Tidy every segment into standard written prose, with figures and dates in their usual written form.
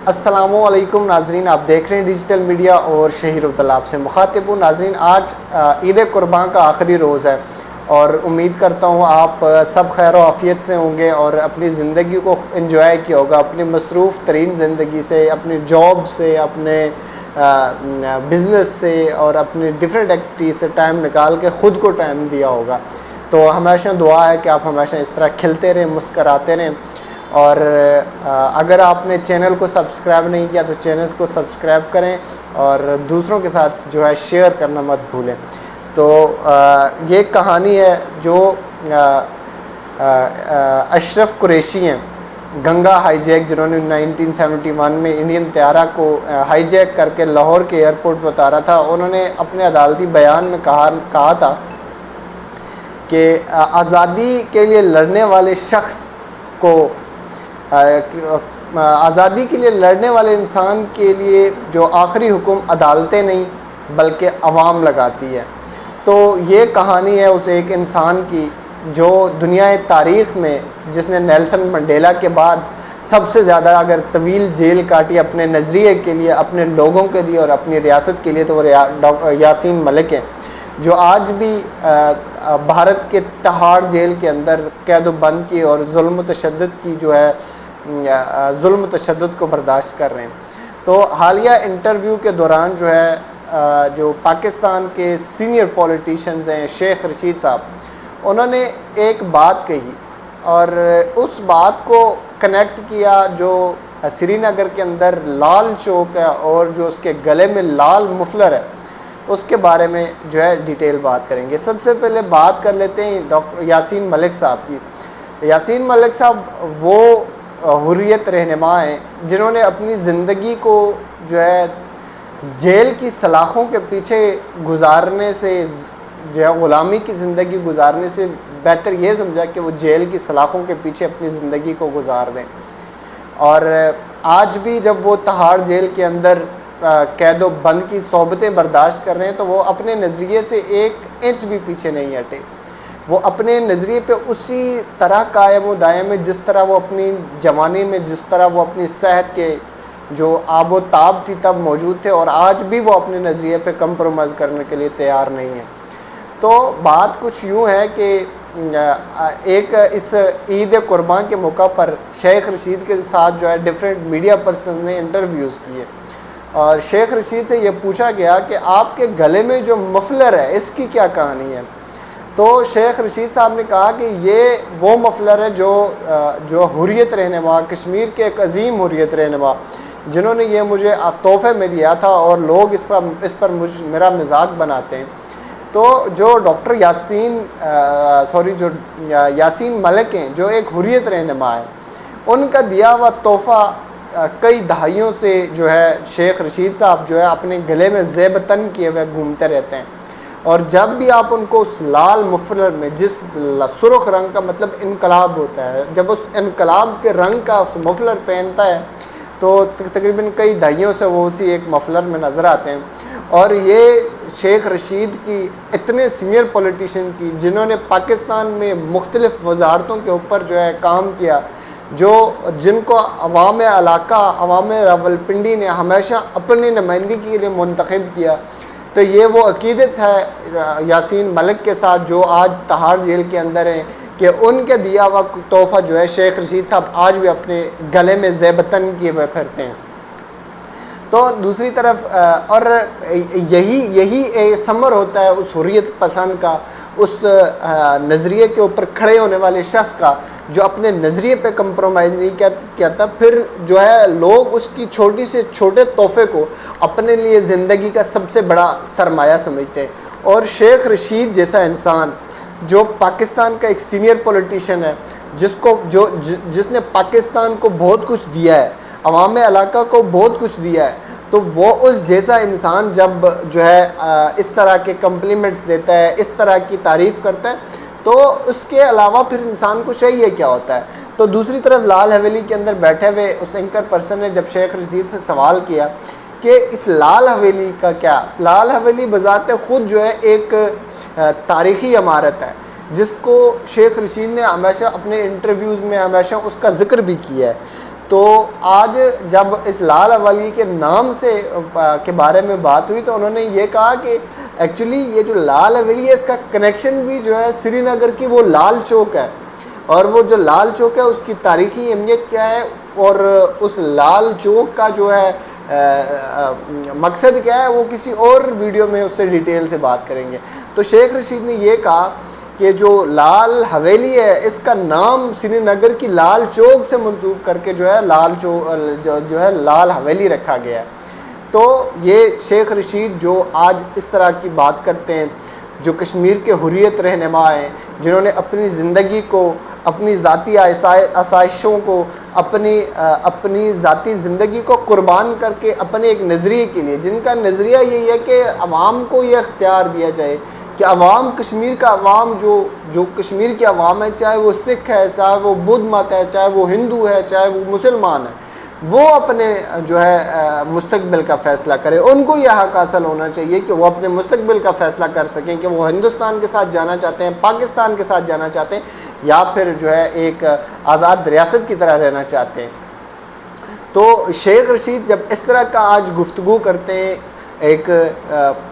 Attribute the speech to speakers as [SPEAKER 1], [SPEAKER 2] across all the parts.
[SPEAKER 1] अस्सलामुअलैकुम नाजरीन, आप देख रहे हैं डिजिटल मीडिया और शहीर अब्दुल्ला आपसे मुखातिब हूँ। नाजरीन, आज ईद कुर्बान का आखिरी रोज़ है और उम्मीद करता हूँ आप सब खैर व आफ़ियत से होंगे और अपनी ज़िंदगी को एंजॉय किया होगा। अपनी मसरूफ़ तरीन ज़िंदगी से, अपनी जॉब से, अपने बिज़नेस से और अपनी डिफरेंट एक्टिविटी से टाइम निकाल के ख़ुद को टाइम दिया होगा। तो हमेशा दुआ है कि आप हमेशा इस तरह खिलते रहें, मुस्कराते रहें। और अगर आपने चैनल को सब्सक्राइब नहीं किया तो चैनल को सब्सक्राइब करें और दूसरों के साथ जो है शेयर करना मत भूलें। तो ये कहानी है जो अशरफ कुरैशी हैं, गंगा हाईजैक, जिन्होंने 1971 में इंडियन तैयारा को हाईजैक करके लाहौर के एयरपोर्ट पर उतारा था। उन्होंने अपने अदालती बयान में कहा था कि आज़ादी के लिए लड़ने वाले शख्स को आज़ादी के लिए लड़ने वाले इंसान के लिए जो आखिरी हुक्म अदालतें नहीं बल्कि अवाम लगाती है। तो ये कहानी है उस एक इंसान की जो दुनिया तारीख़ में, जिसने नेल्सन मंडेला के बाद सबसे ज़्यादा अगर तवील जेल काटी अपने नज़रिए के लिए, अपने लोगों के लिए और अपनी रियासत के लिए, तो वो यासीन मलिक हैं, जो आज भी भारत के तिहाड़ जेल के अंदर कैद-ओ-बंद की और जुल्म तशद्दुद की जो है जुल्म तशद्दुद को बर्दाश्त कर रहे हैं। तो हालिया इंटरव्यू के दौरान जो है जो पाकिस्तान के सीनियर पॉलिटिशियंस हैं शेख रशीद साहब, उन्होंने एक बात कही और उस बात को कनेक्ट किया जो श्रीनगर के अंदर लाल चौक है और जो उसके गले में लाल मुफलर है, उसके बारे में जो है डिटेल बात करेंगे। सबसे पहले बात कर लेते हैं डॉक्टर यासीन मलिक साहब की। यासीन मलिक साहब वो हुर्रियत रहनुमा हैं जिन्होंने अपनी ज़िंदगी को जो है जेल की सलाखों के पीछे गुजारने से, जो है ग़ुलामी की ज़िंदगी गुजारने से बेहतर ये समझा कि वो जेल की सलाखों के पीछे अपनी ज़िंदगी को गुजार दें। और आज भी जब वो तिहाड़ जेल के अंदर कैद-ओ-बंद की सोबतें बर्दाश्त कर रहे हैं तो वो अपने नज़रिए से एक इंच भी पीछे नहीं हटे। वो अपने नज़रिए पे उसी तरह कायम व दायम है जिस तरह वो अपनी जवानी में, जिस तरह वो अपनी सेहत के जो आबो ताब थी तब मौजूद थे, और आज भी वो अपने नज़रिए पे कंप्रोमाइज़ करने के लिए तैयार नहीं है। तो बात कुछ यूँ है कि एक इस ईद कुर्बान के मौका पर शेख रशीद के साथ जो है डिफरेंट मीडिया पर्सन ने इंटरव्यूज़ किए और शेख रशीद से ये पूछा गया कि आपके गले में जो मफलर है इसकी क्या कहानी है। तो शेख रशीद साहब ने कहा कि ये वो मफलर है जो हुर्रियत रहनुमा, कश्मीर के एक अजीम हुर्रियत रहनुमा, जिन्होंने ये मुझे तोहफ़े में दिया था और लोग इस पर मेरा मजाक बनाते हैं। तो जो डॉक्टर यासीन मलिक हैं, जो एक हुर्रियत रहनुमा है, उनका दिया हुआ तोहफ़ा कई दहाइयों से जो है शेख रशीद साहब जो है अपने गले में ज़ेब-तन किए हुए घूमते रहते हैं। और जब भी आप उनको उस लाल मुफलर में, जिस सुर्ख रंग का मतलब इनकलाब होता है, जब उस इनकलाब के रंग का उस मफलर पहनता है तो तकरीबन कई दहाइयों से वो उसी एक मफलर में नज़र आते हैं। और ये शेख रशीद की इतने सीनियर पॉलिटिशियन की, जिन्होंने पाकिस्तान में मुख्तलिफ़ वजारतों के ऊपर जो है काम किया, जिनको अवाम इलाका, अवाम रावलपिंडी ने हमेशा अपनी नुमाइंदगी के लिए मुंतखब किया। तो ये वो अकीदत है यासीन मलिक के साथ जो आज तिहाड़ जेल के अंदर हैं कि उनके दिया हुआ तोहफ़ा जो है शेख रशीद साहब आज भी अपने गले में ज़ेब-तन किए हुए फिरते हैं। तो दूसरी तरफ और यही समर होता है उस हुर्रियत पसंद का, उस नज़रिए के ऊपर खड़े होने वाले शख्स का जो अपने नज़रिए पे कंप्रोमाइज़ नहीं किया था। फिर जो है लोग उसकी छोटी से छोटे तोहफ़े को अपने लिए ज़िंदगी का सबसे बड़ा सरमाया समझते हैं। और शेख रशीद जैसा इंसान जो पाकिस्तान का एक सीनियर पॉलिटिशियन है, जिसने पाकिस्तान को बहुत कुछ दिया है, अवाम इलाका को बहुत कुछ दिया है, तो वो उस जैसा इंसान जब जो है इस तरह के कम्प्लीमेंट्स देता है, इस तरह की तारीफ़ करता है, तो उसके अलावा फिर इंसान को चाहिए क्या होता है। तो दूसरी तरफ लाल हवेली के अंदर बैठे हुए उस एंकर पर्सन ने जब शेख रशीद से सवाल किया कि इस लाल हवेली का क्या, लाल हवेली बज़ाते ख़ुद जो है एक तारीख़ी इमारत है जिसको शेख रशीद ने हमेशा अपने इंटरव्यूज़ में हमेशा उसका ज़िक्र भी किया है। तो आज जब इस लाल हवेली के नाम से के बारे में बात हुई तो उन्होंने ये कहा कि एक्चुअली ये जो लाल हवेली है इसका कनेक्शन भी जो है श्रीनगर की वो लाल चौक है, और वो जो लाल चौक है उसकी तारीखी अहमियत क्या है और उस लाल चौक का जो है मकसद क्या है वो किसी और वीडियो में उससे डिटेल से बात करेंगे। तो शेख रशीद ने ये कहा कि जो लाल हवेली है इसका नाम श्रीनगर की लाल चौक से मंसूब करके जो है लाल चौक जो है लाल हवेली रखा गया है। तो ये शेख रशीद जो आज इस तरह की बात करते हैं, जो कश्मीर के हुर्रियत रहनुमा हैं, जिन्होंने अपनी ज़िंदगी को, अपनी ज़ाती आसाइशों को, अपनी ज़ाती ज़िंदगी को कुर्बान करके अपने एक नज़रिए के लिए, जिनका नज़रिया यही है कि अवाम को ये इख्तियार दिया जाए कि अवाम, कश्मीर का अवाम जो कश्मीर की अवाम है, चाहे वो सिख है, चाहे वो बुद्ध मत है, चाहे वो हिंदू है, चाहे वो मुसलमान है, वो अपने जो है मुस्तकबिल का फ़ैसला करें। उनको यह हक़ हासिल होना चाहिए कि वो अपने मुस्तकबिल का फ़ैसला कर सकें कि वो हिंदुस्तान के साथ जाना चाहते हैं, पाकिस्तान के साथ जाना चाहते हैं, या फिर जो है एक आज़ाद रियासत की तरह रहना चाहते हैं। तो शेख रशीद जब इस तरह का आज गुफ्तगू करते हैं एक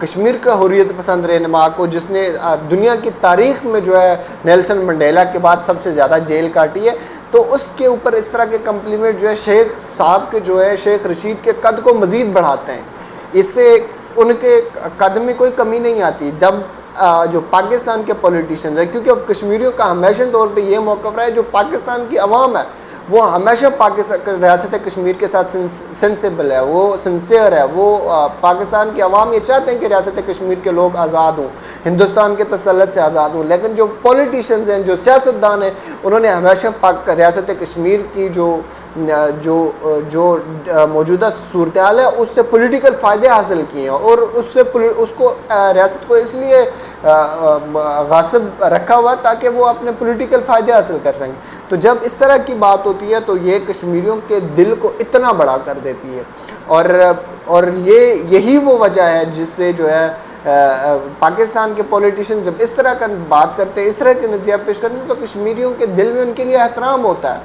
[SPEAKER 1] कश्मीर का हुर्रियत पसंद रहनुमा को, जिसने दुनिया की तारीख़ में जो है नेल्सन मंडेला के बाद सबसे ज़्यादा जेल काटी है, तो उसके ऊपर इस तरह के कम्प्लीमेंट जो है शेख साहब के जो है शेख रशीद के कद को मज़ीद बढ़ाते हैं। इससे उनके कद में कोई कमी नहीं आती जब जो पाकिस्तान के पॉलिटिशियंस हैं, क्योंकि अब कश्मीरियों का हमेशा तौर पे ये मौक़िफ़ रहा है, जो पाकिस्तान की अवाम है वो हमेशा पाकिस्तान रियासत कश्मीर के साथ सेंसिबल है, वो सिंसियर है, वो पाकिस्तान की अवाम ये चाहते हैं कि रियासत कश्मीर के लोग आज़ाद हों, हिंदुस्तान के तसल्लुत से आज़ाद हों। लेकिन जो पॉलिटिशियंस हैं, जो सियासतदान हैं, उन्होंने हमेशा रियासत कश्मीर की जो मौजूदा सूरत हाल है उससे पॉलिटिकल फ़ायदे हासिल किए हैं, और उसको रियासत को इसलिए गासिब रखा हुआ ताकि वो अपने पॉलिटिकल फ़ायदे हासिल कर सकें। तो जब इस तरह की बात होती है तो ये कश्मीरियों के दिल को इतना बड़ा कर देती है, और यही वो वजह है जिससे जो है पाकिस्तान के पॉलिटिशियन जब इस तरह का बात करते हैं, इस तरह के नज़रिया पेश करते हैं, तो कश्मीरियों के दिल में उनके लिए एहतराम होता है,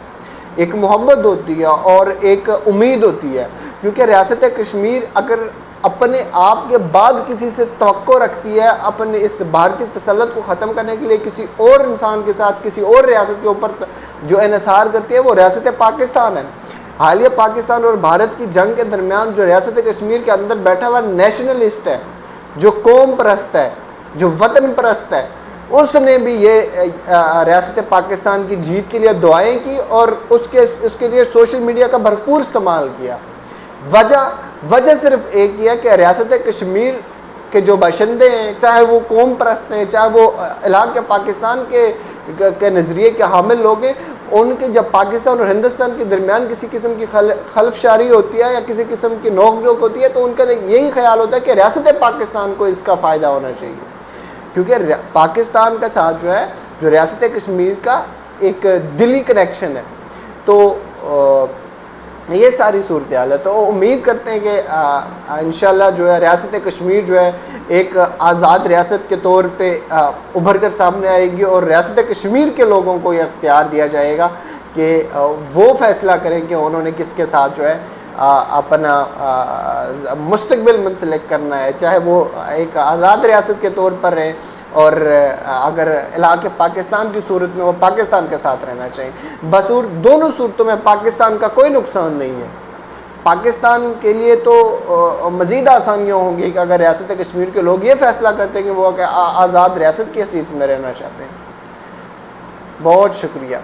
[SPEAKER 1] एक मोहब्बत होती है और एक उम्मीद होती है। क्योंकि रियासत कश्मीर अगर अपने आप के बाद किसी से तवक्को रखती है अपने इस भारतीय तसल्लुत को ख़त्म करने के लिए किसी और इंसान के साथ, किसी और रियासत के ऊपर जो इन्हिसार करती है, वो रियासत पाकिस्तान है। हालिया पाकिस्तान और भारत की जंग के दरमियान जो रियासत कश्मीर के अंदर बैठा हुआ नेशनलिस्ट है, जो कौम परस्त है, जो वतन परस्त है, उसने भी ये रियासत पाकिस्तान की जीत के लिए दुआएं की और उसके लिए सोशल मीडिया का भरपूर इस्तेमाल किया। वजह सिर्फ एक ही है कि रियासत कश्मीर के जो बाशिंदे हैं, चाहे वो कौम परस्त हैं, चाहे वो इलाके पाकिस्तान के नज़रिए के हामिल लोग हैं, उनके जब पाकिस्तान और हिंदुस्तान के दरमियान किसी किस्म की खलफशारी होती है या किसी किस्म की नोक झोंक होती है, तो उनका यही ख्याल होता है कि रियासत पाकिस्तान को इसका फ़ायदा होना चाहिए, क्योंकि पाकिस्तान का साथ जो है जो रियासत कश्मीर का एक दिली कनेक्शन है। तो ये सारी सूरत हाल है। तो उम्मीद करते हैं कि इंशाल्लाह जो है रियासत कश्मीर जो है एक आज़ाद रियासत के तौर पे उभर कर सामने आएगी, और रियासत कश्मीर के लोगों को यह इख्तियार दिया जाएगा कि वो फ़ैसला करें कि उन्होंने किसके साथ जो है अपना मुस्तकबिल मुंसलिक करना है, चाहे वो एक आज़ाद रियासत के तौर पर रहें, और अगर इलाके पाकिस्तान की सूरत में वो पाकिस्तान के साथ रहना चाहिए। बसूर दोनों सूरतों में पाकिस्तान का कोई नुकसान नहीं है। पाकिस्तान के लिए तो मज़ीद आसानियाँ होंगी कि अगर रियासत कश्मीर के लोग ये फ़ैसला करते हैं कि वो आज़ाद रियासत की हैसियत में रहना चाहते हैं। बहुत शुक्रिया।